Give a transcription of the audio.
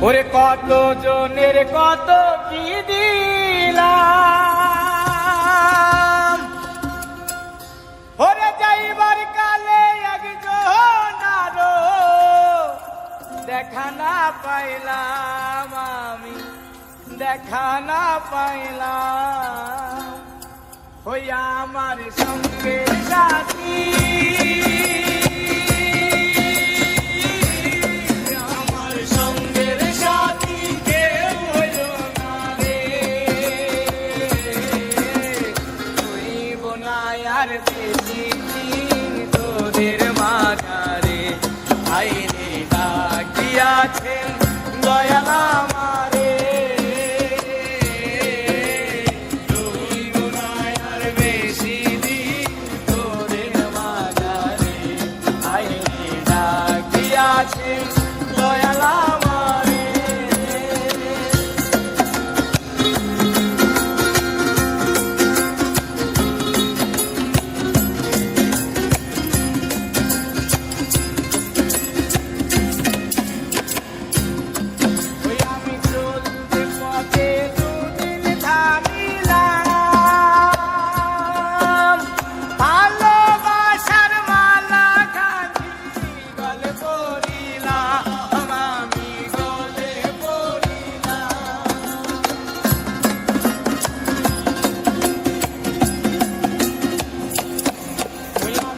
ওরে কত জনের কত কি দিলাম, ওরে যাইবার কালে একজন আরো দেখা না পাইলাম, আমি দেখা না পাইলাম। হইয়া আমার সঙ্গে সাথী